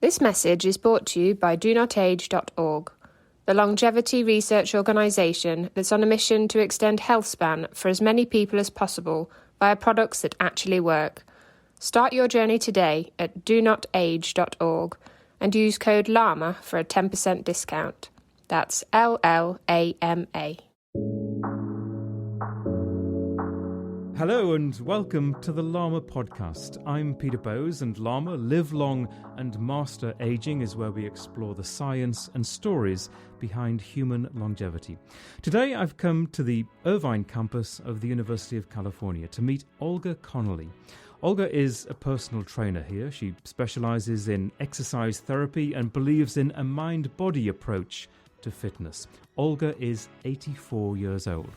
This message is brought to you by DoNotAge.org, the longevity research organisation that's on a mission to extend health span for as many people as possible via products that actually work. Start your journey today at DoNotAge.org and use code LLAMA for a 10% discount. That's LLAMA. Hello and welcome to the LLAMA podcast. I'm Peter Bowes, and LLAMA, Live Long and Master Aging, is where we explore the science and stories behind human longevity. Today I've come to the Irvine campus of the University of California to meet Olga Connolly. Olga is a personal trainer here. She specialises in exercise therapy and believes in a mind-body approach to fitness. Olga is 84 years old.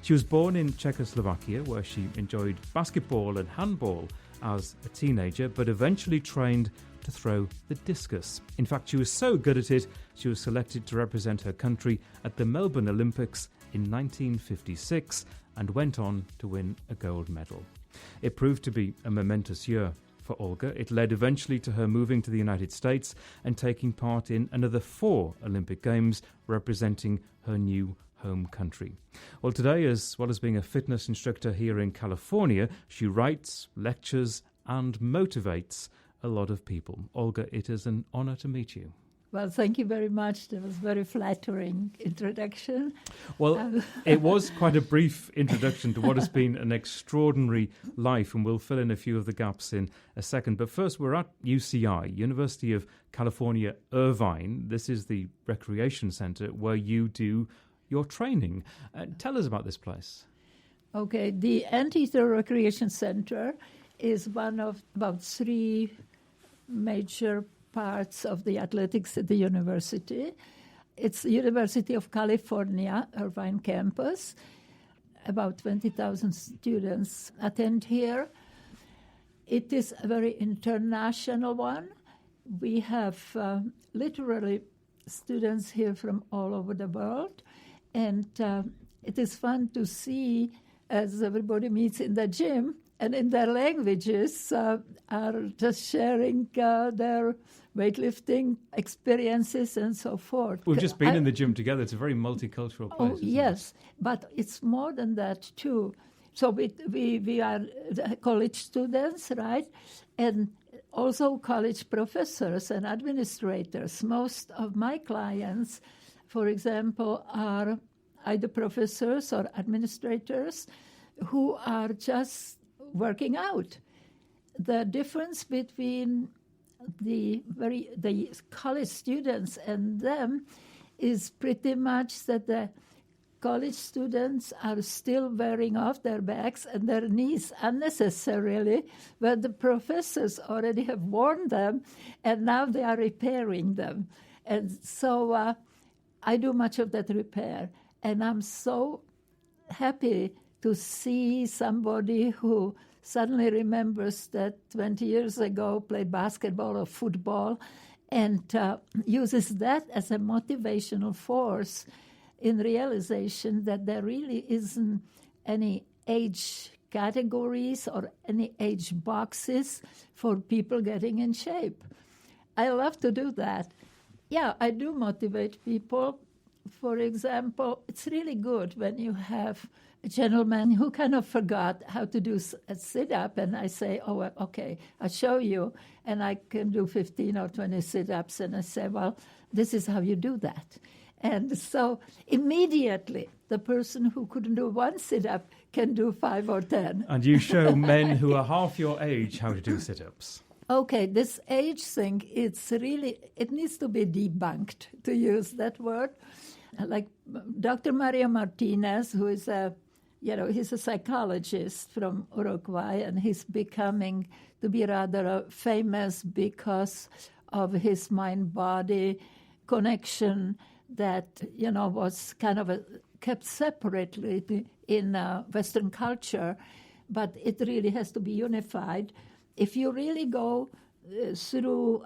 She was born in Czechoslovakia, where she enjoyed basketball and handball as a teenager, but eventually trained to throw the discus. In fact, she was so good at it, she was selected to represent her country at the Melbourne Olympics in 1956 and went on to win a gold medal. It proved to be a momentous year for Olga. It led eventually to her moving to the United States and taking part in another 4 Olympic Games, representing her new home country. Well, today, as well as being a fitness instructor here in California, she writes, lectures and motivates a lot of people. Olga, it is an honour to meet you. Well, thank you very much. That was a very flattering introduction. Well, it was quite a brief introduction to what has been an extraordinary life, and we'll fill in a few of the gaps in a second. But first, we're at UCI, University of California, Irvine. This is the recreation centre where you do your training. Tell us about this place. Okay, the Anteater Recreation Center is one of about 3 major parts of the athletics at the university. It's the University of California, Irvine campus. About 20,000 students attend here. It is a very international one. We have literally students here from all over the world. And it is fun to see as everybody meets in the gym and in their languages are just sharing their weightlifting experiences and so forth. We've just been in the gym together. It's a very multicultural place. Oh, yes, but it's more than that too. So we are college students, right? And also college professors and administrators. Most of my clients, for example, are either professors or administrators who are just working out. The difference between the college students and them is pretty much that the college students are still wearing off their bags and their knees unnecessarily, where the professors already have worn them and now they are repairing them. And so I do much of that repair. And I'm so happy to see somebody who suddenly remembers that 20 years ago played basketball or football and uses that as a motivational force in realization that there really isn't any age categories or any age boxes for people getting in shape. I love to do that. Yeah, I do motivate people. For example, it's really good when you have a gentleman who kind of forgot how to do a sit-up, and I say, oh, okay, I'll show you, and I can do 15 or 20 sit-ups, and I say, well, this is how you do that. And so immediately, the person who couldn't do 1 sit-up can do 5 or 10. And you show men who are half your age how to do sit-ups. Okay, this age thing, it needs to be debunked, to use that word. Like Dr. Mario Martinez, who is he's a psychologist from Uruguay, and he's becoming to be rather famous because of his mind-body connection that, was kind of kept separately in Western culture, but it really has to be unified. If you really go through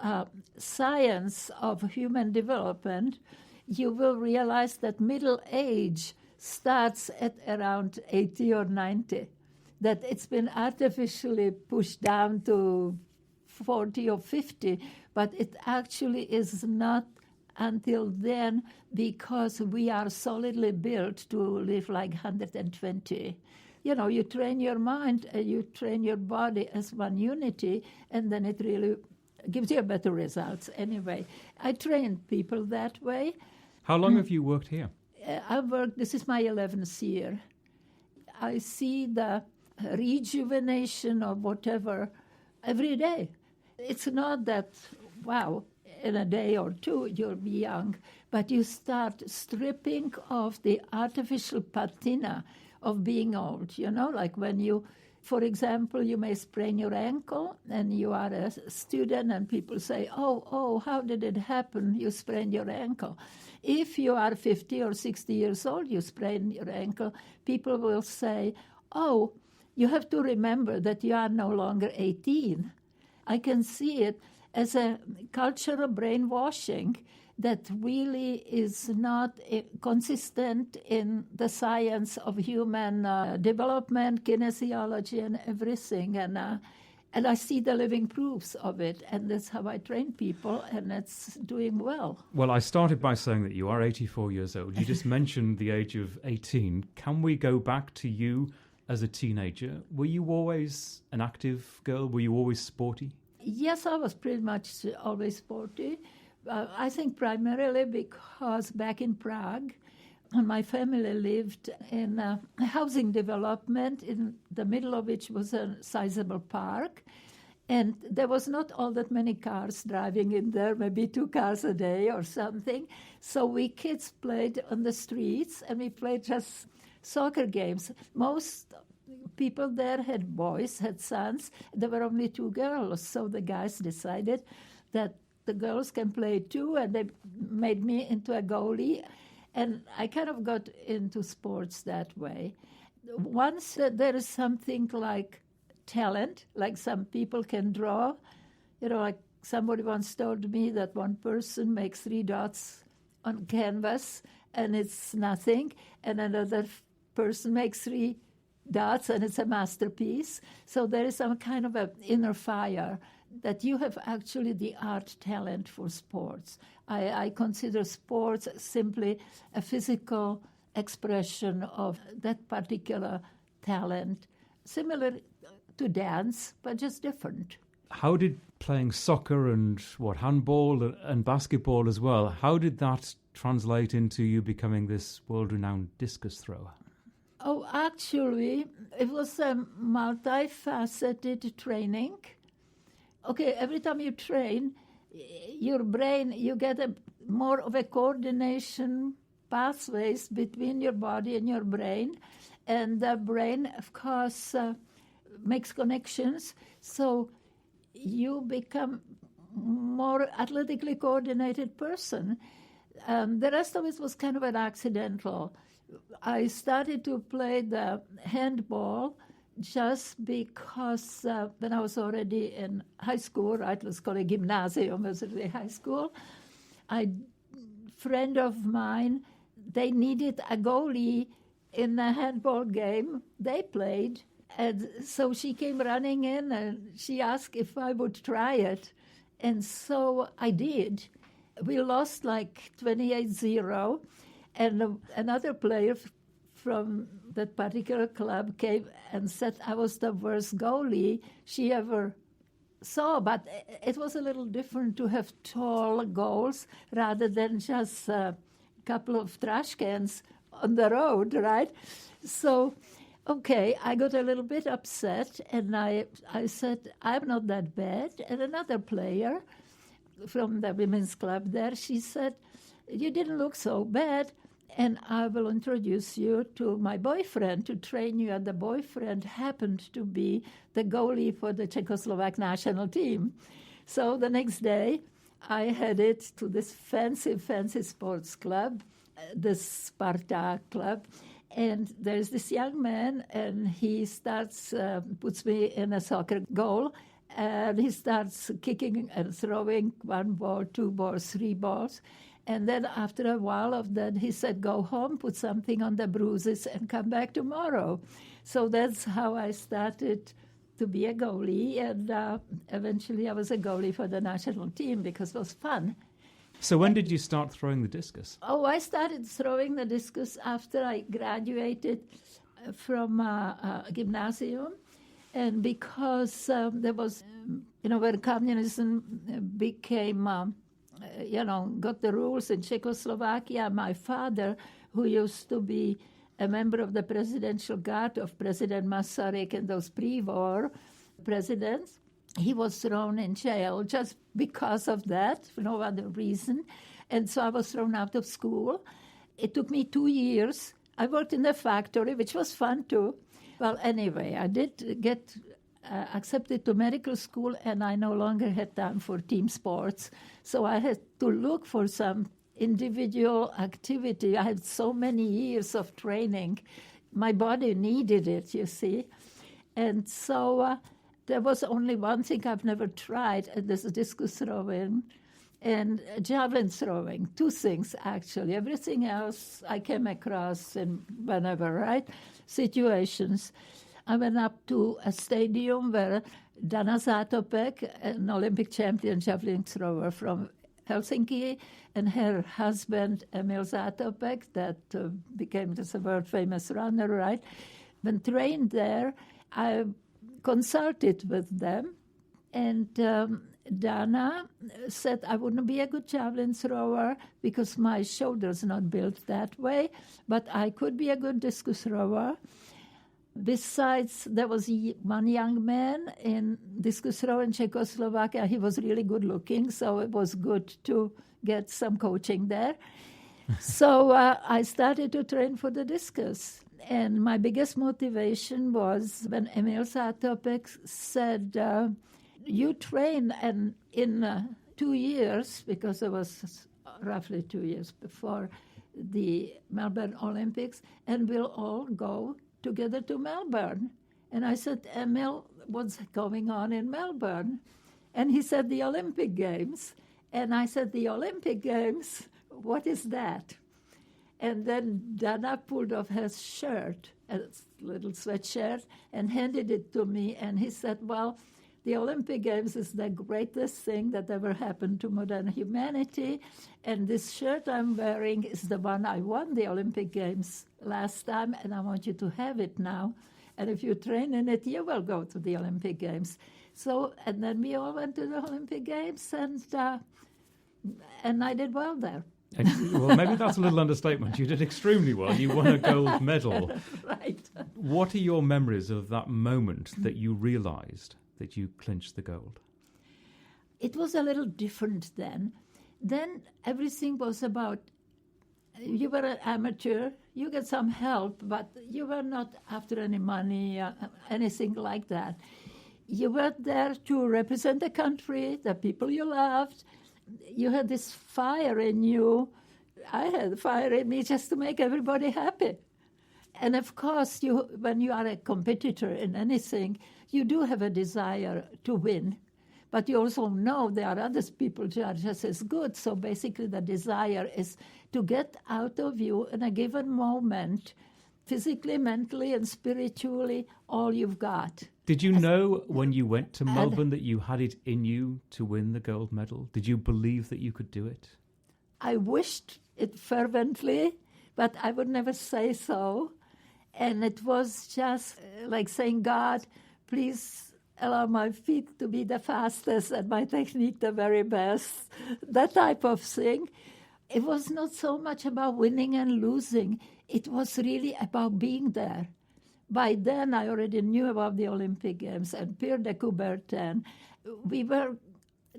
science of human development, you will realize that middle age starts at around 80 or 90, that it's been artificially pushed down to 40 or 50, but it actually is not until then, because we are solidly built to live like 120. You train your mind and you train your body as one unity, and then it really gives you better results. Anyway, I train people that way. How long have you worked here? This is my 11th year. I see the rejuvenation or whatever every day. It's not that, wow, in a day or two you'll be young, but you start stripping off the artificial patina of being old. Like when you, for example, you may sprain your ankle and you are a student and people say, oh, how did it happen? You sprained your ankle. If you are 50 or 60 years old, you sprain your ankle, people will say, oh, you have to remember that you are no longer 18. I can see it as a cultural brainwashing that really is not consistent in the science of human development, kinesiology, and everything. And I see the living proofs of it, and that's how I train people, and it's doing well. Well, I started by saying that you are 84 years old. You just mentioned the age of 18. Can we go back to you as a teenager? Were you always an active girl? Were you always sporty? Yes, I was pretty much always sporty. I think primarily because back in Prague, my family lived in a housing development in the middle of which was a sizable park. And there was not all that many cars driving in there, maybe 2 cars a day or something. So we kids played on the streets, and we played just soccer games. Most people there had boys, had sons. There were only 2 girls, so the guys decided that the girls can play too, and they made me into a goalie. And I kind of got into sports that way. Once there is something like talent, like some people can draw, like somebody once told me that one person makes 3 dots on canvas and it's nothing, and another person makes 3 dots and it's a masterpiece. So there is some kind of an inner fire that you have actually the art talent for sports. I consider sports simply a physical expression of that particular talent, similar to dance, but just different. How did playing soccer and handball and basketball as well, how did that translate into you becoming this world-renowned discus thrower? Oh, actually, it was a multifaceted training. Okay, every time you train, your brain, you get more of a coordination pathways between your body and your brain. And the brain, of course, makes connections. So you become more athletically coordinated person. The rest of it was kind of an accidental. I started to play the handball just because when I was already in high school, right, let's call it gymnasium, was really high school, a friend of mine, they needed a goalie in a handball game they played. And so she came running in and she asked if I would try it. And so I did. We lost like 28-0. And another player from that particular club came and said I was the worst goalie she ever saw. But it was a little different to have tall goals rather than just a couple of trash cans on the road, right? So, okay, I got a little bit upset, and I said, I'm not that bad. And another player from the women's club there, she said, you didn't look so bad, and I will introduce you to my boyfriend to train you. And the boyfriend happened to be the goalie for the Czechoslovak national team. So the next day, I headed to this fancy sports club, the Sparta club, and there's this young man, and he starts, puts me in a soccer goal, and he starts kicking and throwing 1 ball, 2 balls, 3 balls. And then after a while of that, he said, go home, put something on the bruises, and come back tomorrow. So that's how I started to be a goalie, and eventually I was a goalie for the national team because it was fun. So when did you start throwing the discus? Oh, I started throwing the discus after I graduated from gymnasium, and because there was, when communism became, got the rules in Czechoslovakia, my father, who used to be a member of the presidential guard of President Masaryk and those pre-war presidents, he was thrown in jail just because of that, for no other reason. And so I was thrown out of school. It took me 2 years. I worked in the factory, which was fun too. Well, anyway, I did get accepted to medical school, and I no longer had time for team sports. So I had to look for some individual activity. I had so many years of training. My body needed it, you see. And so there was only one thing I've never tried, and this is discus throwing and javelin throwing. 2 things, actually. Everything else I came across in whenever, right, situations. I went up to a stadium where Dana Zatopek, an Olympic champion javelin thrower from Helsinki, and her husband, Emil Zatopek, that became just a world-famous runner, right? When trained there, I consulted with them, and Dana said I wouldn't be a good javelin thrower because my shoulders not built that way, but I could be a good discus thrower. Besides, there was one young man in discus throw in Czechoslovakia. He was really good looking, so it was good to get some coaching there. So I started to train for the discus. And my biggest motivation was when Emil Zatopek said, you train, and in 2 years, because it was roughly 2 years before the Melbourne Olympics, and we'll all go together to Melbourne. And I said, Emil, what's going on in Melbourne? And he said, the Olympic Games. And I said, the Olympic Games? What is that? And then Dana pulled off his shirt, a little sweatshirt, and handed it to me. And he said, well, the Olympic Games is the greatest thing that ever happened to modern humanity. And this shirt I'm wearing is the one I won the Olympic Games last time, and I want you to have it now. And if you train in it, you will go to the Olympic Games. So, and then we all went to the Olympic Games, and I did well there. Well, maybe that's a little understatement. You did extremely well. You won a gold medal. Right. What are your memories of that moment that you realized that you clinched the gold? It was a little different then. Then everything was about, you were an amateur, you get some help, but you were not after any money, anything like that. You were there to represent the country, the people you loved. You had this fire in you. I had fire in me just to make everybody happy. And of course, when you are a competitor in anything, you do have a desire to win. But you also know there are other people who are just as good. So basically the desire is to get out of you in a given moment, physically, mentally, and spiritually, all you've got. Did you know when you went to Melbourne that you had it in you to win the gold medal? Did you believe that you could do it? I wished it fervently, but I would never say so. And it was just like saying, God, please allow my feet to be the fastest and my technique the very best, that type of thing. It was not so much about winning and losing. It was really about being there. By then, I already knew about the Olympic Games and Pierre de Coubertin. We were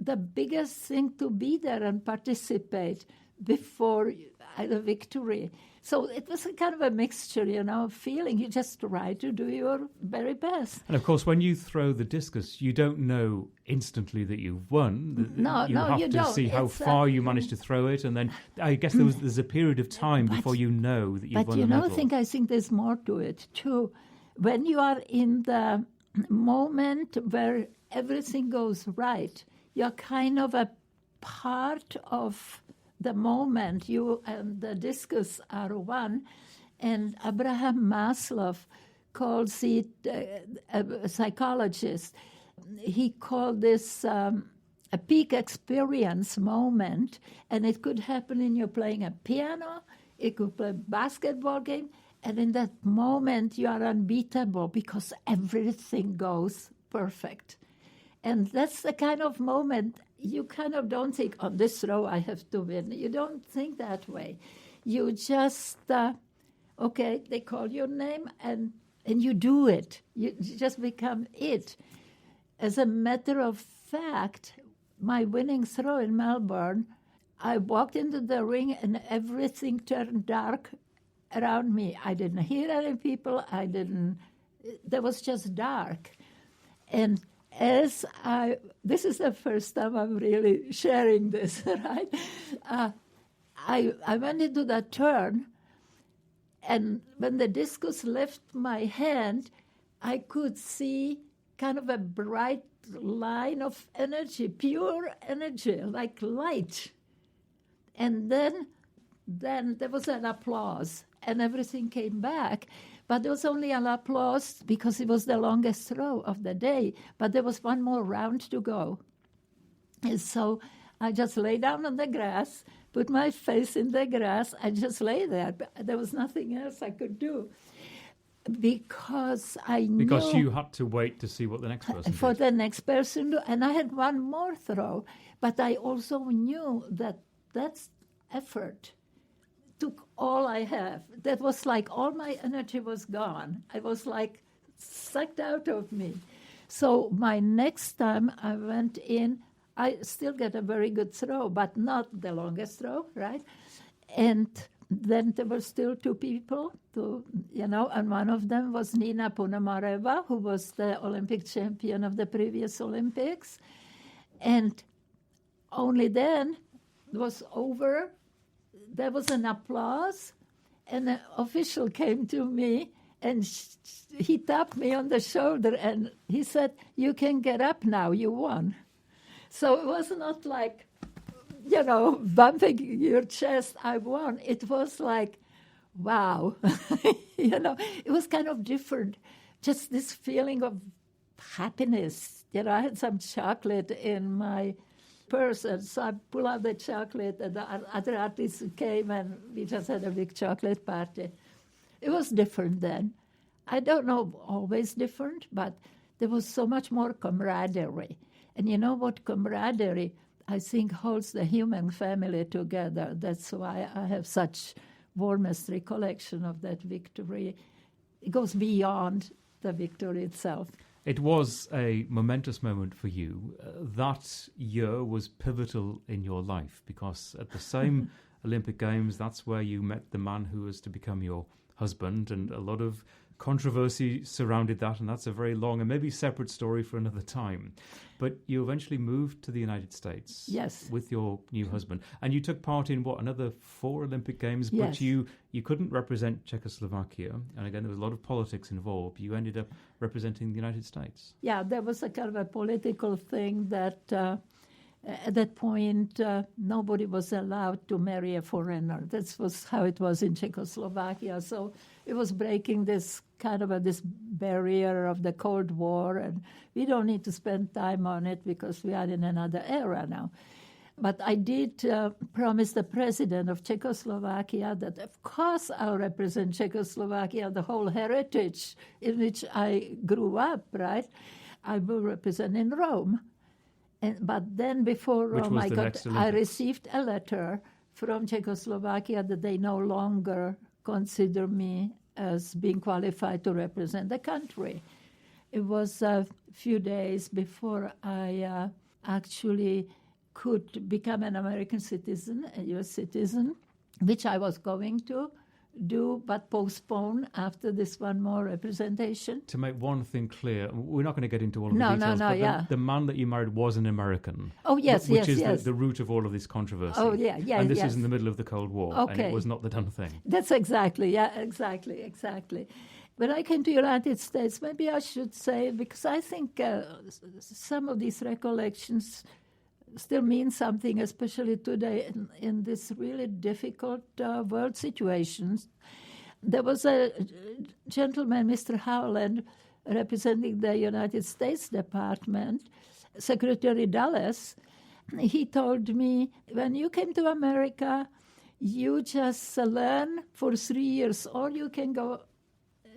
the biggest thing to be there and participate before the victory. So it was a kind of a mixture, feeling. You just try to do your very best. And of course, when you throw the discus, you don't know instantly that you've won. You have to see how far you managed to throw it, and then I guess there's a period of time before you know that you've won the medal. But I think there's more to it too. When you are in the moment where everything goes right, you're kind of a part of the moment. You and the discus are one. And Abraham Maslow calls it, a psychologist, he called this a peak experience moment, and it could happen in you're playing a piano, it could play a basketball game, and in that moment you are unbeatable because everything goes perfect. And that's the kind of moment you kind of don't think, on this row I have to win. You don't think that way. You just, okay, they call your name and you do it. You just become it. As a matter of fact, my winning throw in Melbourne, I walked into the ring and everything turned dark around me. I didn't hear any people. There was just dark. And this is the first time I'm really sharing this, right? I went into that turn, and when the discus left my hand, I could see kind of a bright line of energy, pure energy, like light. And then there was an applause, and everything came back. But there was only an applause because it was the longest throw of the day. But there was one more round to go. And so I just lay down on the grass, put my face in the grass, and just lay there. There was nothing else I could do. Because I knew... Because you had to wait to see what the next person for did. the next person. And I had one more throw. But I also knew that that's effort. Took all I have. That was like all my energy was gone. I was like sucked out of me. So my next time I went in, I still get a very good throw, but not the longest throw, right? And then there were still two people, and one of them was Nina Punamareva, who was the Olympic champion of the previous Olympics. And only then it was over. There was an applause, and an official came to me, and he tapped me on the shoulder, and he said, "You can get up now, you won." So it was not like, bumping your chest, I won. It was like, wow. It was kind of different, just this feeling of happiness. I had some chocolate in my person. So I pull out the chocolate, and the other artists came, and we just had a big chocolate party. It was different then. I don't know, always different, but there was so much more camaraderie. And you know what camaraderie, I think, holds the human family together. That's why I have such warmest recollection of that victory. It goes beyond the victory itself. It was a momentous moment for you. That year was pivotal in your life because at the same Olympic Games, that's where you met the man who was to become your husband, and a lot of controversy surrounded that, and that's a very long and maybe separate story for another time. But you eventually moved to the United States. Yes. With your new husband. And you took part in, another 4 Olympic Games, yes. But you couldn't represent Czechoslovakia. And again, there was a lot of politics involved. You ended up representing the United States. Yeah, there was a kind of a political thing that at that point, nobody was allowed to marry a foreigner. That was how it was in Czechoslovakia. So it was breaking this kind of this barrier of the Cold War, and we don't need to spend time on it because we are in another era now. But I did promise the president of Czechoslovakia that, of course, I'll represent Czechoslovakia, the whole heritage in which I grew up, right? I will represent in Rome. But then before Rome, I received a letter from Czechoslovakia that they no longer consider me as being qualified to represent the country. It was a few days before I actually could become an American citizen, a U.S. citizen, which I was going to do, but postpone after this one more representation. To make one thing clear, we're not going to get into all of the details, but the man that you married was an American. Oh, yes, which yes, is the root of all of this controversy. Oh, yeah, yeah, And this is in the middle of the Cold War, and it was not the done thing. That's exactly, exactly. When I came to the United States, maybe I should say, because I think some of these recollections still mean something, especially today in this really difficult world situations. there was a gentleman, Mr. Howland, representing the United States Department, Secretary Dulles. He told me, when you came to America, you just learn for 3 years, or you can go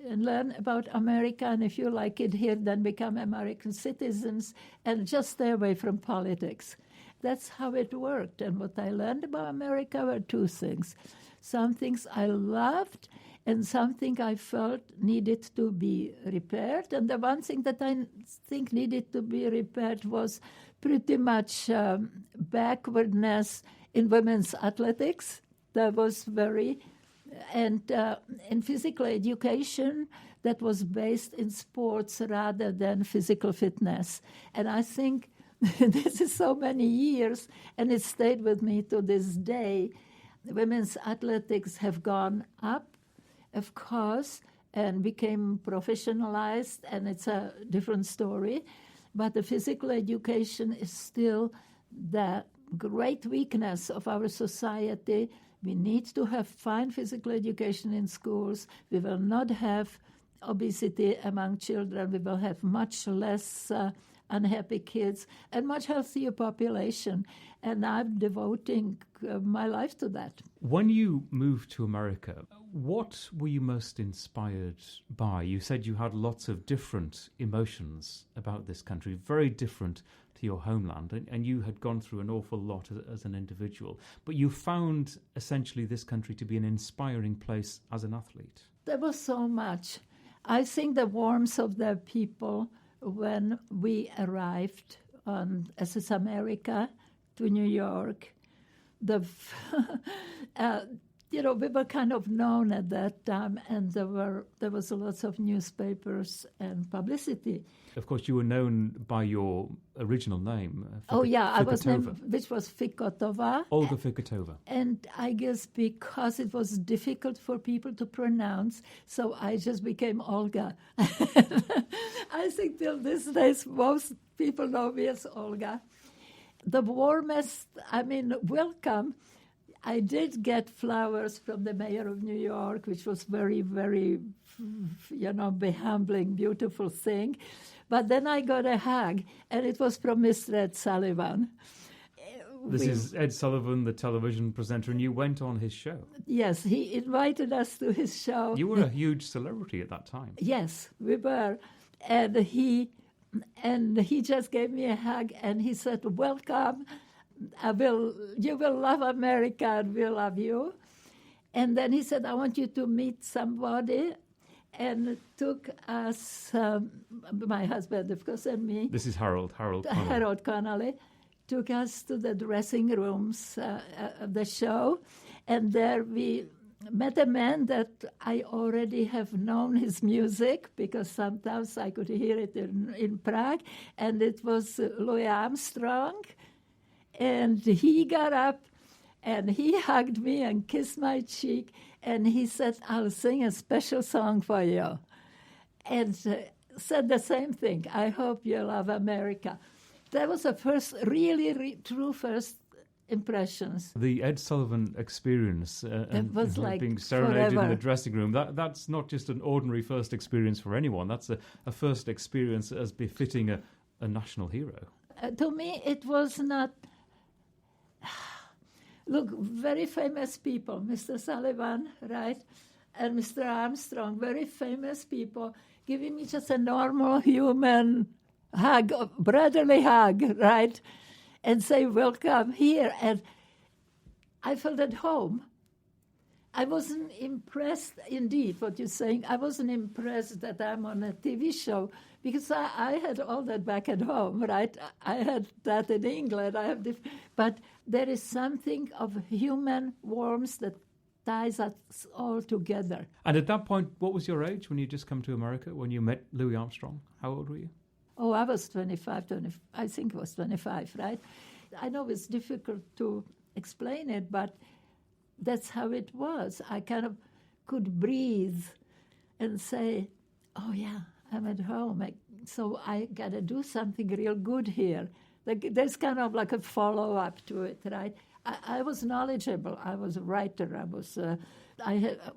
and learn about America, and if you like it here, then become American citizens and just stay away from politics. That's how it worked. And what I learned about America were two things. Some things I loved and something I felt needed to be repaired. And the one thing that I think needed to be repaired was pretty much backwardness in women's athletics. That was very... And in physical education that was based in sports rather than physical fitness. And I think this is so many years, and it stayed with me to this day. Women's athletics have gone up, of course, and became professionalized, and it's a different story. But the physical education is still the great weakness of our society. We need to have fine physical education in schools. We will not have obesity among children. We will have much less unhappy kids and much healthier population. And I'm devoting my life to that. When you moved to America, what were you most inspired by? You said you had lots of different emotions about this country, very different to your homeland, and you had gone through an awful lot as an individual. But you found essentially this country to be an inspiring place as an athlete. There was so much. I think the warmth of the people when we arrived on SS America to New York, we were kind of known at that time, and there was lots of newspapers and publicity. Of course, you were known by your original name. I was named, which was Fikotova. Olga Fikotova. And I guess because it was difficult for people to pronounce, so I just became Olga. I think till this day, most people know me as Olga. The warmest, welcome. I did get flowers from the mayor of New York, which was very, very, humbling, beautiful thing. But then I got a hug, and it was from Mr. Ed Sullivan. This is Ed Sullivan, the television presenter, and you went on his show. Yes, he invited us to his show. You were a huge celebrity at that time. Yes, we were. And he just gave me a hug, and he said, "Welcome. You will love America, and we'll love you." And then he said, "I want you to meet somebody," and took us, my husband, of course, and me. This is Harold Connolly. Harold Connolly took us to the dressing rooms of the show, and there we met a man that I already have known his music, because sometimes I could hear it in Prague, and it was Louis Armstrong. And he got up, and he hugged me and kissed my cheek, and he said, "I'll sing a special song for you." And said the same thing, "I hope you love America." That was the first, really true first impressions. The Ed Sullivan experience and was like being serenaded forever. in the dressing room, that's not just an ordinary first experience for anyone. That's a first experience as befitting a national hero. To me, it was not... Look, very famous people, Mr. Sullivan, right, and Mr. Armstrong, very famous people, giving me just a normal human hug, brotherly hug, right, and say, "Welcome here." And I felt at home. I wasn't impressed, indeed, what you're saying. I wasn't impressed that I'm on a TV show, because I had all that back at home, right? I had that in England. But there is something of human warmth that ties us all together. And at that point, what was your age when you just come to America, when you met Louis Armstrong? How old were you? Oh, I was 25, I think it was 25, right? I know it's difficult to explain it, but that's how it was. I kind of could breathe and say, "Oh, yeah, I'm at home, so I got to do something real good here." There's kind of like a follow-up to it, right? I was knowledgeable. I was a writer. I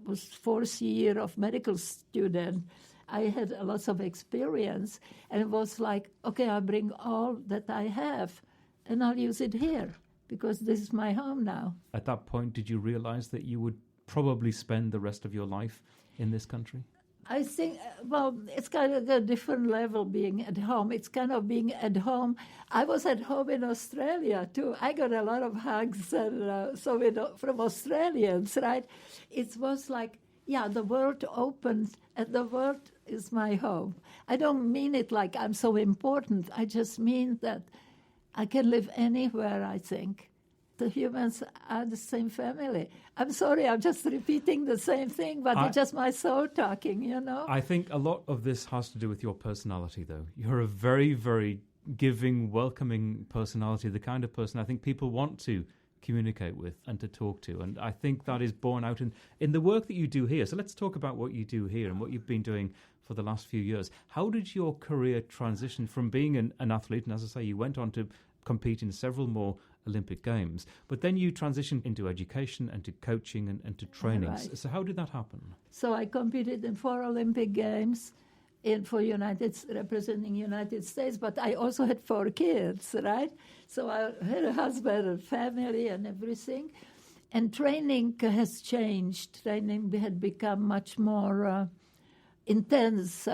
was fourth year of medical student. I had lots of experience, and it was like, okay, I'll bring all that I have, and I'll use it here because this is my home now. At that point, did you realize that you would probably spend the rest of your life in this country? I think, well, it's kind of a different level being at home. It's kind of being at home. I was at home in Australia, too. I got a lot of hugs and from Australians, right? It was like, yeah, the world opened, and the world is my home. I don't mean it like I'm so important. I just mean that I can live anywhere, I think. The humans are the same family. I'm sorry, I'm just repeating the same thing, but it's just my soul talking, you know? I think a lot of this has to do with your personality, though. You're a very, very giving, welcoming personality, the kind of person I think people want to communicate with and to talk to. And I think that is borne out in the work that you do here. So let's talk about what you do here and what you've been doing for the last few years. How did your career transition from being an athlete, and as I say, you went on to compete in several more Olympic Games, but then you transitioned into education and to coaching and to training. Right. So how did that happen? So I competed in 4 Olympic Games representing United States, but I also had 4 kids, right? So I had a husband and family and everything. And training has changed. Training had become much more intense.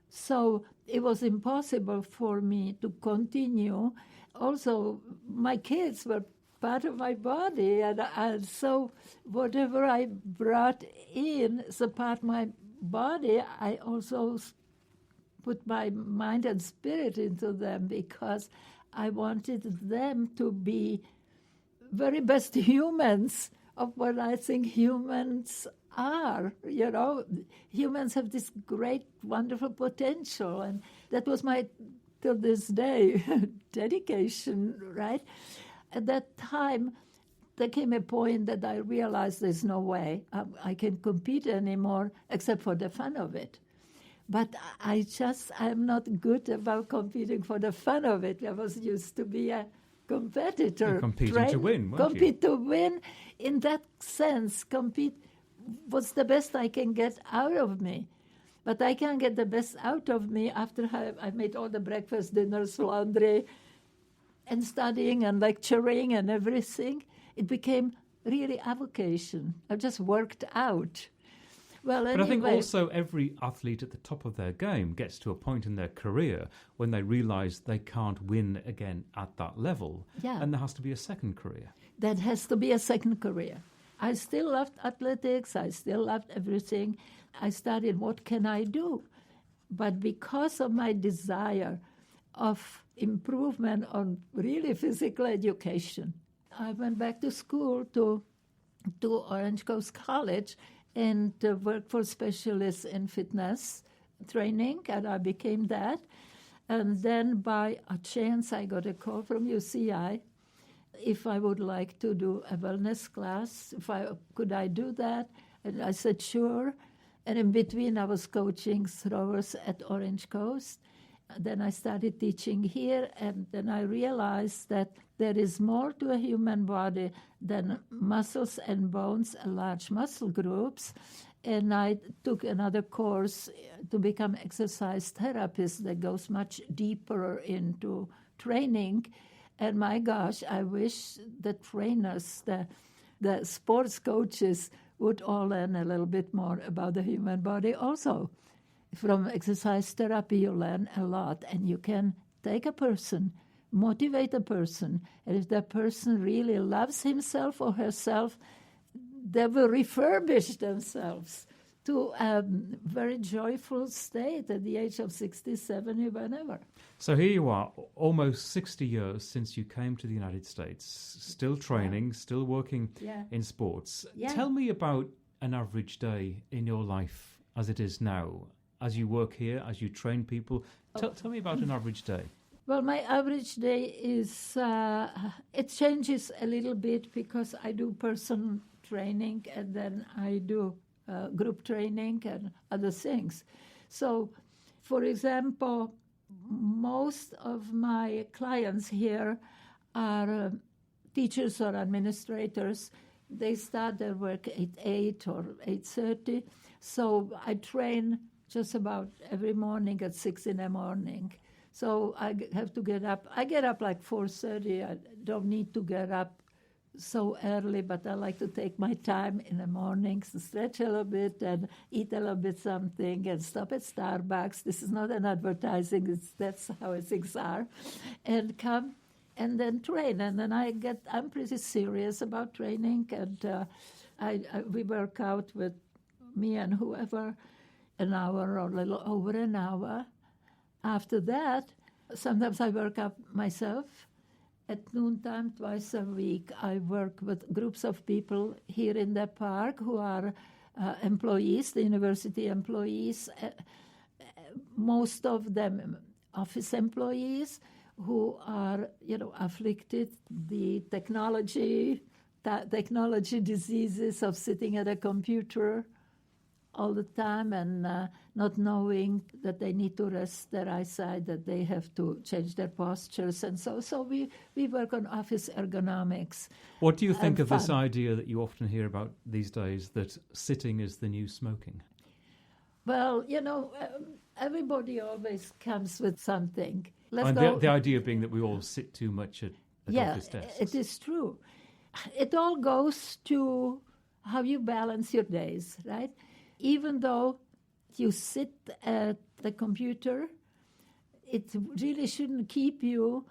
So it was impossible for me to continue. Also, my kids were part of my body, and so whatever I brought in as a part of my body, I also put my mind and spirit into them because I wanted them to be very best humans of what I think humans are. You know, humans have this great, wonderful potential, and that was my, till this day, dedication, right? At that time, there came a point that I realized there's no way I can compete anymore except for the fun of it. But I'm not good about competing for the fun of it. I was used to be a competitor. Competing to win, weren't compete to win. In that sense, compete was the best I can get out of me. But I can't get the best out of me after I made all the breakfast, dinners, laundry, and studying and lecturing and everything. It became really a vocation. I just worked out. Well, anyway. But I think also every athlete at the top of their game gets to a point in their career when they realize they can't win again at that level. Yeah. And there has to be a second career. That has to be a second career. I still loved athletics. I still loved everything. I studied what can I do. But because of my desire of improvement on really physical education, I went back to school to Orange Coast College and worked for specialists in fitness training, and I became that. And then by a chance, I got a call from UCI if I would like to do a wellness class, could I do that? And I said, sure. And in between, I was coaching throwers at Orange Coast. Then I started teaching here, and then I realized that there is more to a human body than muscles and bones and large muscle groups. And I took another course to become exercise therapist that goes much deeper into training. And my gosh, I wish the trainers, the sports coaches would all learn a little bit more about the human body also. From exercise therapy, you learn a lot, and you can take a person, motivate a person, and if that person really loves himself or herself, they will refurbish themselves to a very joyful state at the age of 60, 70, whenever. So here you are, almost 60 years since you came to the United States, still training, still working in sports. Tell me about an average day in your life as it is now, as you work here, as you train people. Tell me about an average day. Well, my average day is, it changes a little bit because I do personal training and then I do group training and other things. So, for example, most of my clients here are teachers or administrators, they start their work at 8 or 8:30. So I train just about every morning at 6 in the morning. So I have to get up. I get up like 4:30. I don't need to get up so early, but I like to take my time in the mornings to stretch a little bit and eat a little bit something and stop at Starbucks. This is not an advertising. That's how things are. And come and then train. And then I'm pretty serious about training. And we work out with me and whoever an hour or a little over an hour. After that, sometimes I work out myself. At noontime, twice a week, I work with groups of people here in the park who are employees, the university employees, most of them office employees who are, afflicted the technology diseases of sitting at a computer all the time and not knowing that they need to rest their eyesight, that they have to change their postures. And so we work on office ergonomics. What do you think of this idea that you often hear about these days, that sitting is the new smoking? Well, everybody always comes with something. The idea being that we all sit too much at office desks. It is true. It all goes to how you balance your days, right? Even though you sit at the computer, it really shouldn't keep you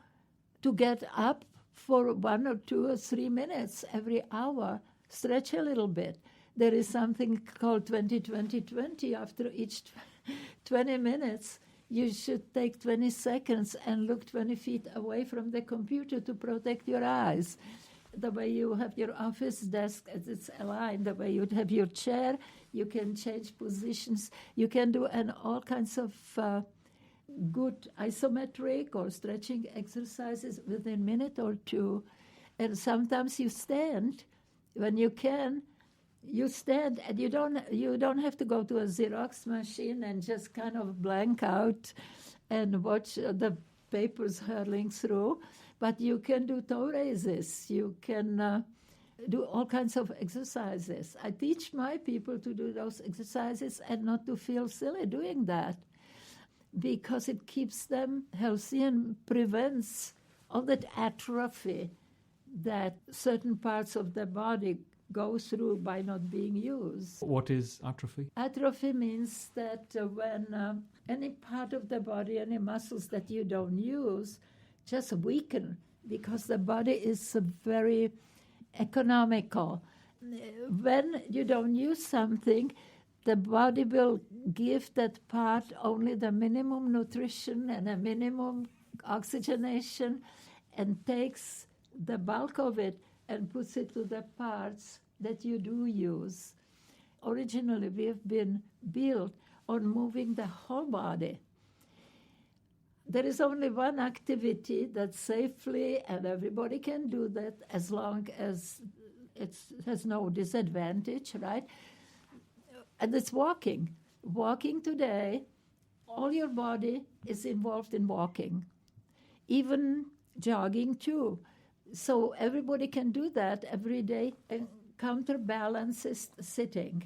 to get up for 1 or 2 or 3 minutes every hour. Stretch a little bit. There is something called 20-20-20. After each 20 minutes, you should take 20 seconds and look 20 feet away from the computer to protect your eyes. The way you have your office desk, as it's aligned, the way you have your chair, you can change positions. You can do all kinds of good isometric or stretching exercises within a minute or two. And sometimes you stand. When you can, you stand, and you don't have to go to a Xerox machine and just kind of blank out and watch the papers hurling through. But you can do toe raises. You can do all kinds of exercises. I teach my people to do those exercises and not to feel silly doing that, because it keeps them healthy and prevents all that atrophy that certain parts of the body go through by not being used. What is atrophy? Atrophy means that when any part of the body, any muscles that you don't use, just weaken, because the body is very economical. When you don't use something, the body will give that part only the minimum nutrition and a minimum oxygenation and takes the bulk of it and puts it to the parts that you do use. Originally, we have been built on moving the whole body. There is only one activity that safely, and everybody can do that as long as it has no disadvantage, right? And it's walking. Walking today, all your body is involved in walking, even jogging too. So everybody can do that every day and counterbalance is sitting.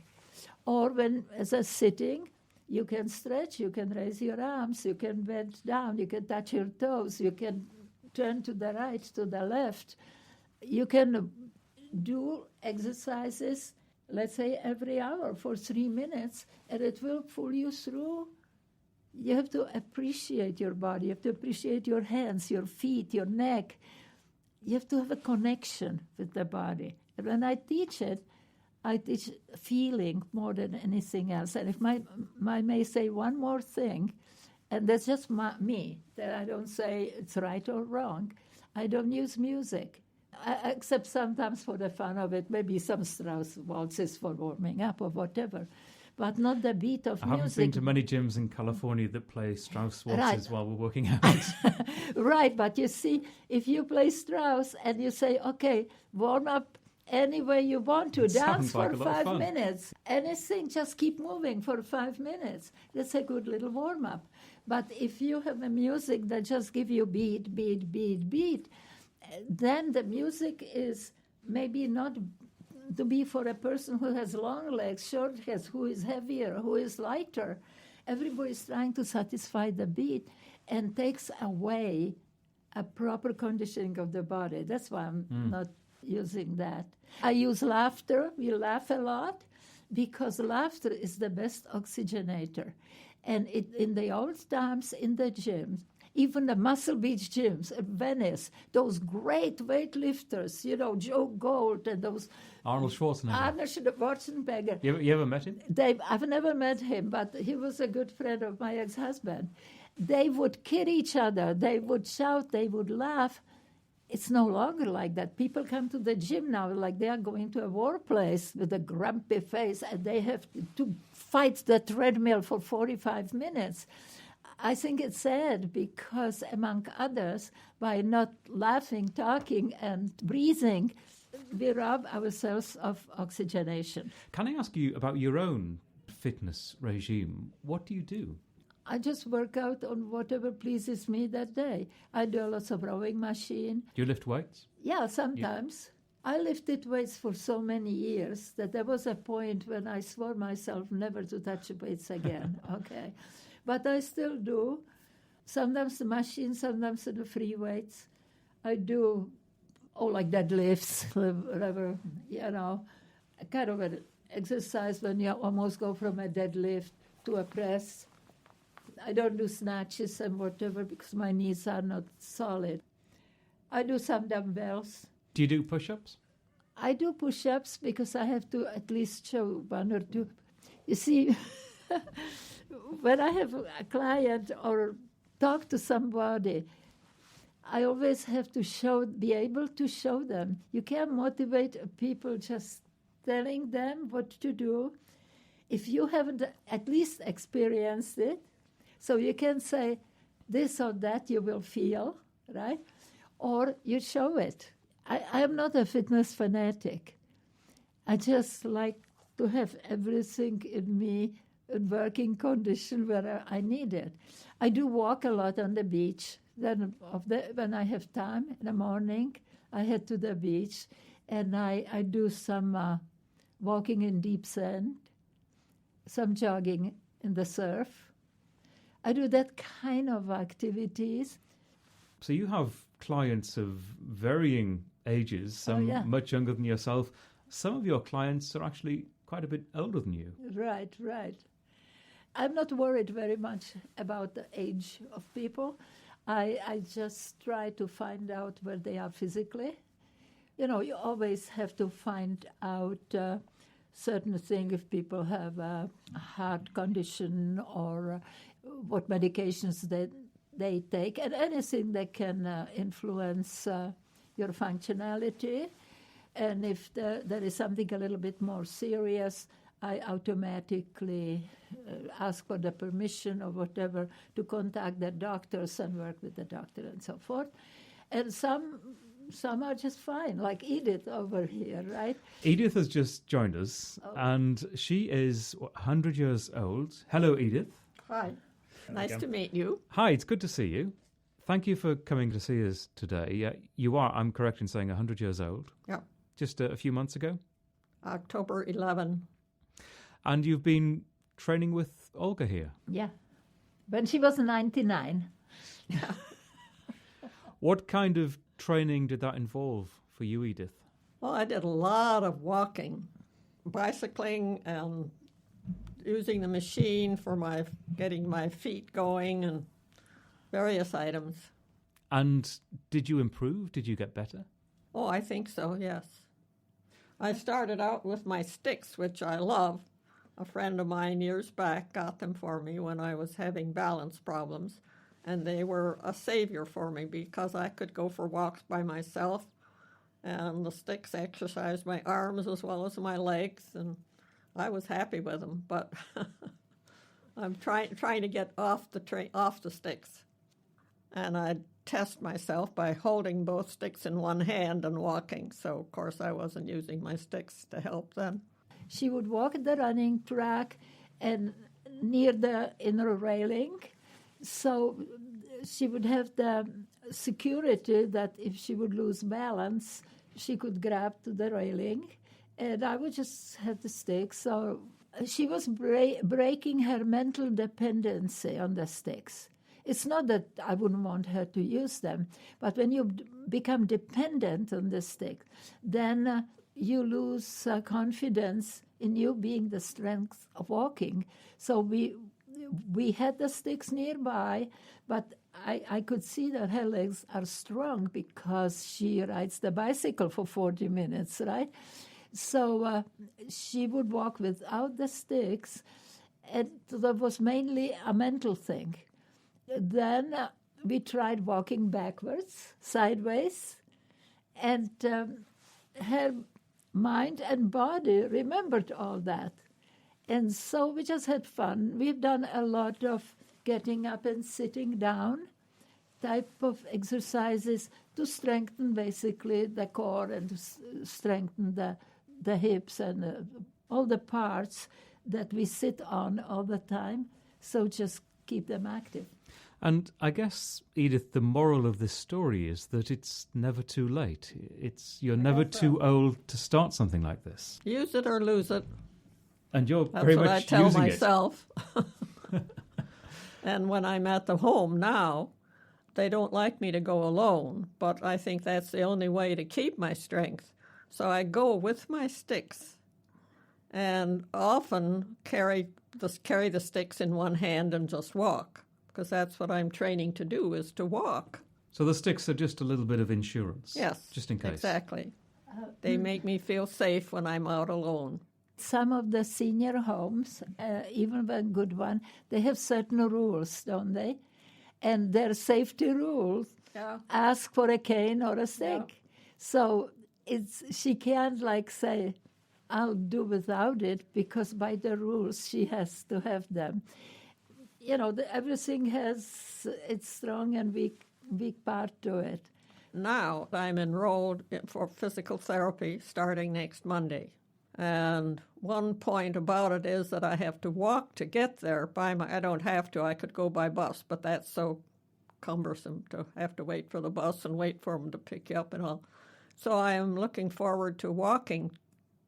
Or when, as a sitting, you can stretch, you can raise your arms, you can bend down, you can touch your toes, you can turn to the right, to the left. You can do exercises, let's say, every hour for 3 minutes, and it will pull you through. You have to appreciate your body. You have to appreciate your hands, your feet, your neck. You have to have a connection with the body. And when I teach it, I teach feeling more than anything else. And if I may say one more thing, and that's just me, that I don't say it's right or wrong, I don't use music, except sometimes for the fun of it, maybe some Strauss waltzes for warming up or whatever, but not the beat of music. I haven't been to many gyms in California that play Strauss waltzes while we're working out. Right, but you see, if you play Strauss and you say, okay, warm up any way you want to, dance for 5 minutes, anything, just keep moving for 5 minutes. That's a good little warm-up. But if you have a music that just give you beat, beat, beat, beat, then the music is maybe not to be for a person who has long legs, short legs, who is heavier, who is lighter. Everybody is trying to satisfy the beat and takes away a proper conditioning of the body. That's why I'm not using that. I use laughter. We laugh a lot because laughter is the best oxygenator. And in the old times, in the gyms, even the Muscle Beach gyms at Venice, those great weightlifters, Joe Gold and those... Arnold Schwarzenegger. You ever met him? I've never met him, but he was a good friend of my ex-husband. They would kid each other. They would shout. They would laugh. It's no longer like that. People come to the gym now like they are going to a war place with a grumpy face, and they have to fight the treadmill for 45 minutes. I think it's sad because, among others, by not laughing, talking, and breathing, we rob ourselves of oxygenation. Can I ask you about your own fitness regime? What do you do? I just work out on whatever pleases me that day. I do lots of rowing machine. Do you lift weights? Yeah, sometimes. I lifted weights for so many years that there was a point when I swore myself never to touch weights again. Okay. But I still do. Sometimes the machine, sometimes the free weights. I do, like deadlifts, whatever, kind of an exercise when you almost go from a deadlift to a press. I don't do snatches and whatever because my knees are not solid. I do some dumbbells. Do you do push-ups? I do push-ups because I have to at least show one or two. You see, when I have a client or talk to somebody, I always have to be able to show them. You can't motivate people just telling them what to do if you haven't at least experienced it. So you can say this or that you will feel, right? Or you show it. I am not a fitness fanatic. I just like to have everything in me in working condition where I need it. I do walk a lot on the beach. Then when I have time in the morning, I head to the beach and I do some walking in deep sand, some jogging in the surf. I do that kind of activities. So you have clients of varying ages, some much younger than yourself. Some of your clients are actually quite a bit older than you. Right. I'm not worried very much about the age of people. I just try to find out where they are physically. You always have to find out certain things if people have a heart condition or what medications they take, and anything that can influence your functionality. And if there is something a little bit more serious, I automatically ask for the permission or whatever to contact the doctors and work with the doctor and so forth. And some are just fine, like Edith over here, right? Edith has just joined us, and she is 100 years old. Hello, Edith. Hi. Nice to meet you. Hi, it's good to see you. Thank you for coming to see us today. You are, I'm correct in saying, 100 years old. Yeah. Just a few months ago? October 11. And you've been training with Olga here? Yeah. When she was 99. Yeah. What kind of training did that involve for you, Edith? Well, I did a lot of walking, bicycling, and using the machine for getting my feet going and various items. And did you improve? Did you get better? Oh, I think so, yes. I started out with my sticks, which I love. A friend of mine years back got them for me when I was having balance problems, and they were a savior for me because I could go for walks by myself, and the sticks exercised my arms as well as my legs, and I was happy with them. But I'm trying to get off the sticks, and I test myself by holding both sticks in one hand and walking. So of course I wasn't using my sticks to help then. She would walk the running track and near the inner railing. So she would have the security that if she would lose balance, she could grab to the railing, and I would just have the sticks. So she was breaking her mental dependency on the sticks. It's not that I wouldn't want her to use them, but when you become dependent on the stick, then you lose confidence in you being the strength of walking. So we had the sticks nearby, but I could see that her legs are strong because she rides the bicycle for 40 minutes, right? So she would walk without the sticks, and that was mainly a mental thing. Then we tried walking backwards, sideways, and her mind and body remembered all that. And so we just had fun. We've done a lot of getting up and sitting down type of exercises to strengthen basically the core and to strengthen the hips and all the parts that we sit on all the time. So just keep them active. And I guess, Edith, the moral of this story is that it's never too late. You're never too old to start something like this. Use it or lose it. And you're That's very what much I tell using myself. And when I'm at the home now, they don't like me to go alone, but I think that's the only way to keep my strength. So I go with my sticks and often carry the sticks in one hand and just walk, because that's what I'm training to do, is to walk. So the sticks are just a little bit of insurance. Yes, just in case. Exactly. They make me feel safe when I'm out alone. Some of the senior homes, even one good one, they have certain rules, don't they? And their safety rules ask for a cane or a stick. Yeah. So she can't say, I'll do without it, because by the rules she has to have them. You know, everything has its strong and weak part to it. Now I'm enrolled for physical therapy starting next Monday. And one point about it is that I have to walk to get there. I don't have to. I could go by bus, but that's so cumbersome to have to wait for the bus and wait for them to pick you up and all. So I am looking forward to walking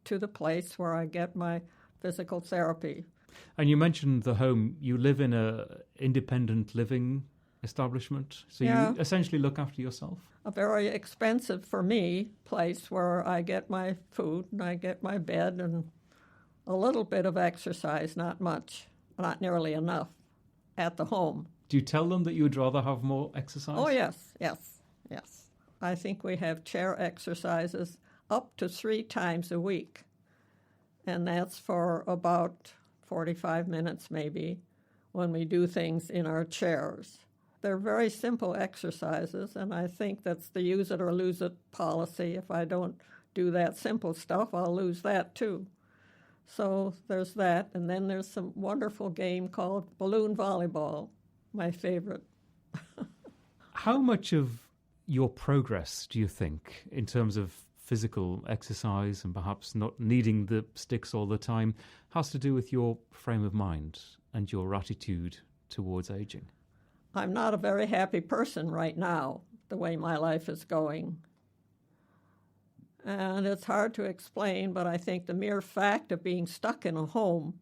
to the place where I get my physical therapy. And you mentioned the home. You live in a independent living establishment, so you essentially look after yourself? A very expensive, for me, place where I get my food and I get my bed and a little bit of exercise, not much, not nearly enough, at the home. Do you tell them that you would rather have more exercise? Oh, yes. I think we have chair exercises up to 3 times a week, and that's for about 45 minutes maybe when we do things in our chairs. They're very simple exercises, and I think that's the use it or lose it policy. If I don't do that simple stuff, I'll lose that too. So there's that, and then there's some wonderful game called balloon volleyball, my favorite. How much of your progress, do you think, in terms of physical exercise and perhaps not needing the sticks all the time, has to do with your frame of mind and your attitude towards aging? I'm not a very happy person right now, the way my life is going. And it's hard to explain, but I think the mere fact of being stuck in a home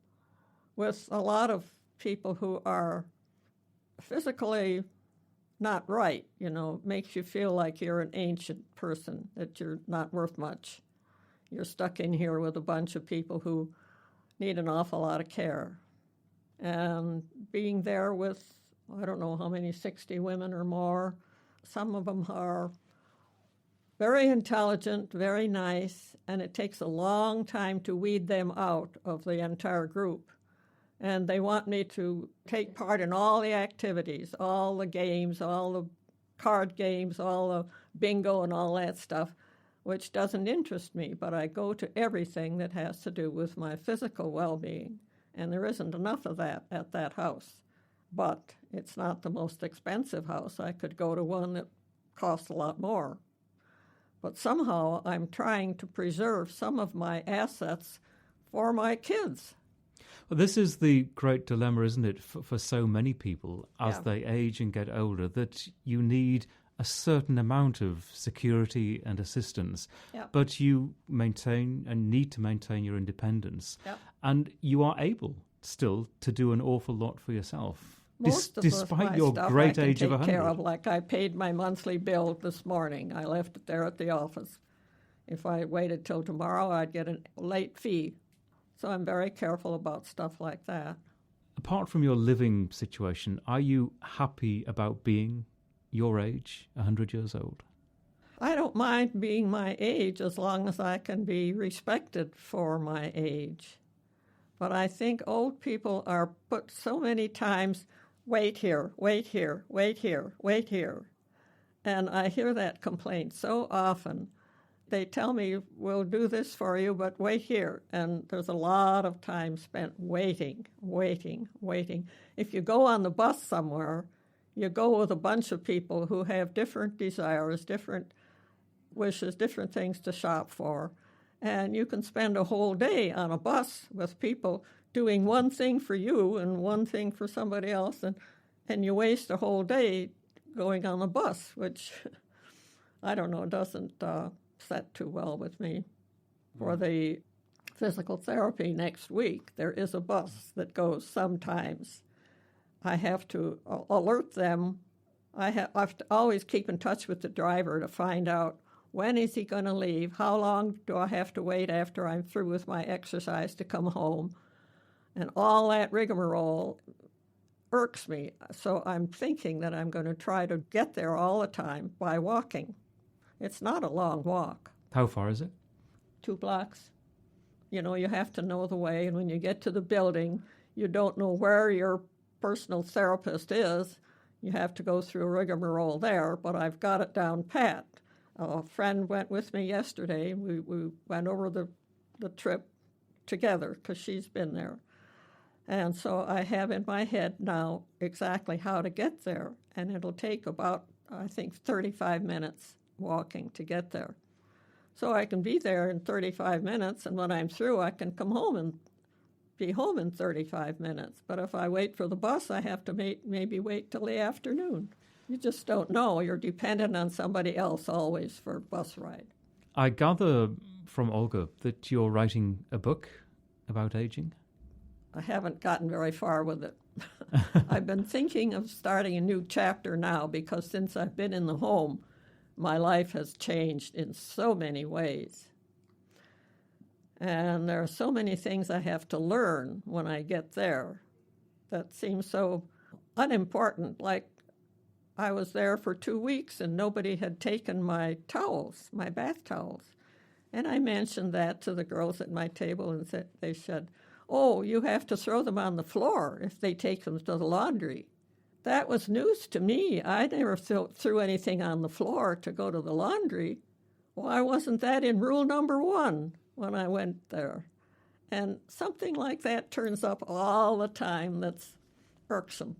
with a lot of people who are physically not right, makes you feel like you're an ancient person, that you're not worth much. You're stuck in here with a bunch of people who need an awful lot of care. And being there with, I don't know how many, 60 women or more, some of them are very intelligent, very nice, and it takes a long time to weed them out of the entire group. And they want me to take part in all the activities, all the games, all the card games, all the bingo and all that stuff, which doesn't interest me. But I go to everything that has to do with my physical well-being, and there isn't enough of that at that house. But it's not the most expensive house. I could go to one that costs a lot more. But somehow I'm trying to preserve some of my assets for my kids. Well, this is the great dilemma, isn't it, for so many people as they age and get older, that you need a a certain amount of security and assistance, Yep. but you maintain and need to maintain your independence. Yep. And you are able still to do an awful lot for yourself. Most of despite my your stuff great I can age of take 100. care of. Like I paid my monthly bill this morning. I left it there at the office. If I waited till tomorrow, I'd get a late fee. So I'm very careful about stuff like that. Apart from your living situation, are you happy about being your age, 100 years old? I don't mind being my age as long as I can be respected for my age. But I think old people are put so many times, wait here, wait here, wait here, wait here. And I hear that complaint so often. They tell me, we'll do this for you, but wait here. And there's a lot of time spent waiting, waiting, waiting. If you go on the bus somewhere, you go with a bunch of people who have different desires, different wishes, different things to shop for. And you can spend a whole day on a bus with people doing one thing for you and one thing for somebody else, and you waste a whole day going on a bus, which, I don't know, doesn't set too well with me. For the physical therapy next week, there is a bus that goes sometimes. I have to alert them. I have to always keep in touch with the driver to find out when is he going to leave, how long do I have to wait after I'm through with my exercise to come home. And all that rigmarole irks me. So I'm thinking that I'm going to try to get there all the time by walking. It's not a long walk. How far is it? 2 blocks. You know, you have to know the way, and when you get to the building, you don't know where your personal therapist is. You have to go through a rigmarole there, but I've got it down pat. A friend went with me yesterday. We went over the trip together because she's been there. And so I have in my head now exactly how to get there, and it'll take about, I think, 35 minutes walking to get there. So I can be there in 35 minutes, and when I'm through, I can come home and be home in 35 minutes. But if I wait for the bus, I have to maybe wait till the afternoon. You just don't know. You're dependent on somebody else always for a bus ride. I gather from Olga that you're writing a book about aging. I haven't gotten very far with it. I've been thinking of starting a new chapter now because since I've been in the home, my life has changed in so many ways. And there are so many things I have to learn when I get there that seem so unimportant. Like I was there for 2 weeks and nobody had taken my towels, my bath towels. And I mentioned that to the girls at my table and they said, oh, you have to throw them on the floor if they take them to the laundry. That was news to me. I never threw anything on the floor to go to the laundry. Why wasn't that in rule number 1 when I went there? And something like that turns up all the time that's irksome.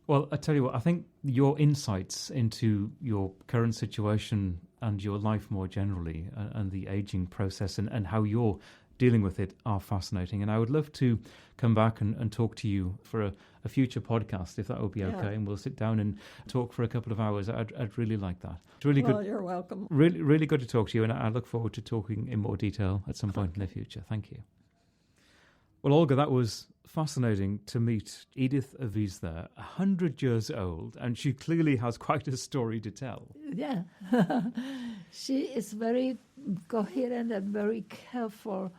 Well, I tell you what, I think your insights into your current situation and your life more generally and the aging process and how you're dealing with it are fascinating. And I would love to come back and talk to you for a future podcast, if that would be okay. Yeah. And we'll sit down and talk for a couple of hours. I'd really like that. It's really Well, good. you're welcome. Really, really good to talk to you. And I look forward to talking in more detail at some point in the future. Thank you. Well, Olga, that was fascinating to meet Edith Aviz there, 100 years old, and she clearly has quite a story to tell. Yeah. She is very coherent and very careful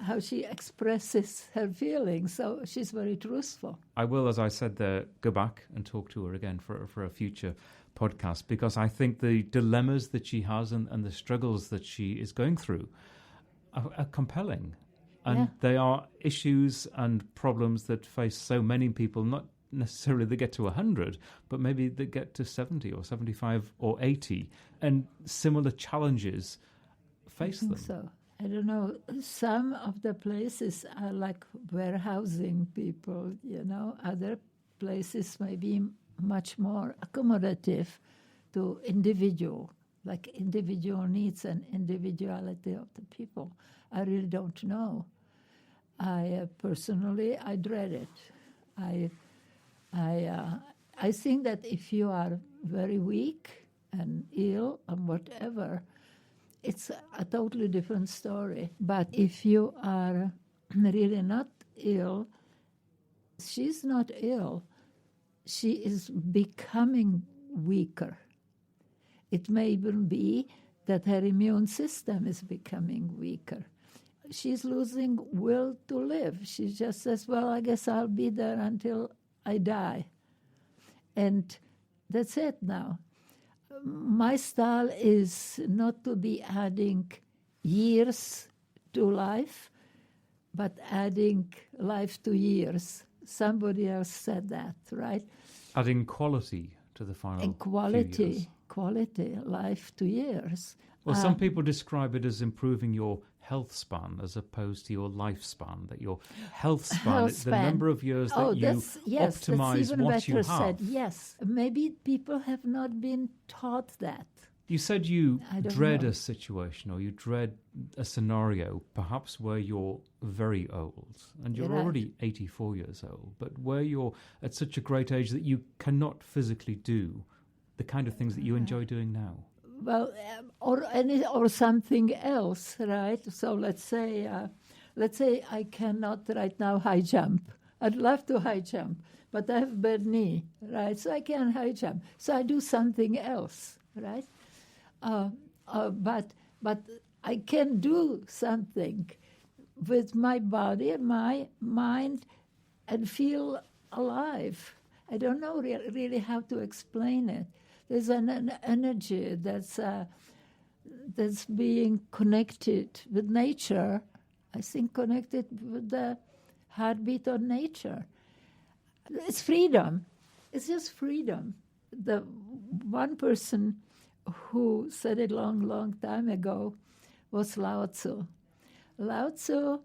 how she expresses her feelings, so she's very truthful. I will, as I said there, go back and talk to her again for a future podcast, because I think the dilemmas that she has and the struggles that she is going through are compelling. And they are issues and problems that face so many people, not necessarily they get to 100, but maybe they get to 70 or 75 or 80, and similar challenges face them. So, I don't know, some of the places are like warehousing people, you know, other places may be much more accommodative to individual needs and individuality of the people. I really don't know. I personally dread it. I think that if you are very weak and ill and whatever, it's a totally different story. But if you are really not ill, she's not ill. She is becoming weaker. It may even be that her immune system is becoming weaker. She's losing will to live. She just says, well, I guess I'll be there until I die. And that's it now. My style is not to be adding years to life, but adding life to years. Somebody else said that, right? Adding quality to the final And few years. quality, life to years. Well, some people describe it as improving your health span as opposed to your lifespan, that your health span is the number of years that you optimize that's even what better you have. said. Yes, maybe people have not been taught that. You said you I don't dread know. a situation, or you dread a scenario, perhaps where you're very old, and you're Right. already 84 years old, but where you're at such a great age that you cannot physically do the kind of things that you enjoy doing now. Well, or something else, right? So let's say I cannot right now high jump. I'd love to high jump, but I have bad knee, right? So I can't high jump. So I do something else, right? But I can do something with my body and my mind and feel alive. I don't know really how to explain it. There's an energy that's being connected with nature. I think connected with the heartbeat of nature. It's freedom. It's just freedom. The one person who said it long time ago was Lao Tzu. Lao Tzu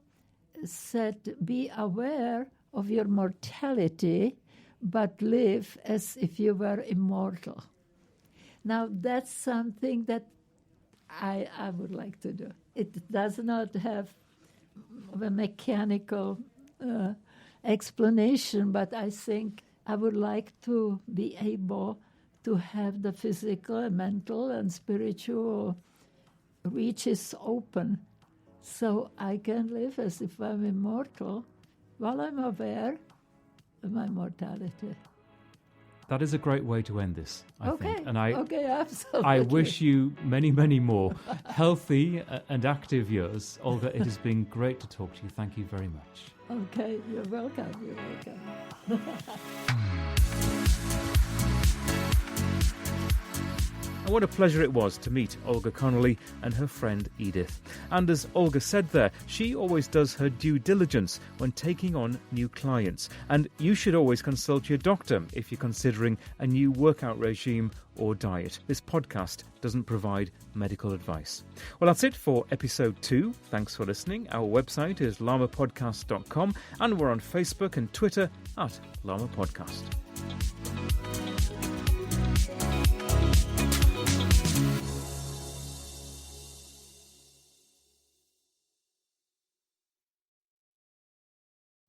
said, be aware of your mortality, but live as if you were immortal. Now, that's something that I would like to do. It does not have a mechanical explanation, but I think I would like to be able to have the physical and mental and spiritual reaches open so I can live as if I'm immortal while I'm aware of my mortality. That is a great way to end this, I think. And Absolutely. I wish you many, many more healthy and active years. Olga, it has been great to talk to you. Thank you very much. Okay, you're welcome. And what a pleasure it was to meet Olga Connolly and her friend Edith. And as Olga said there, she always does her due diligence when taking on new clients. And you should always consult your doctor if you're considering a new workout regime or diet. This podcast doesn't provide medical advice. Well, that's it for episode 2. Thanks for listening. Our website is lamapodcast.com and we're on Facebook and Twitter at Lama Podcast.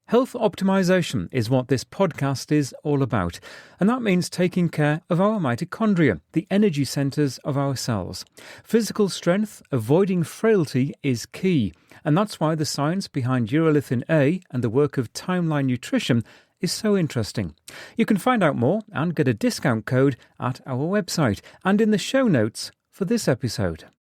Health optimization is what this podcast is all about, and that means taking care of our mitochondria, the energy centres of our cells. Physical strength, avoiding frailty is key, and that's why the science behind urolithin A and the work of Timeline Nutrition is so interesting. You can find out more and get a discount code at our website and in the show notes for this episode.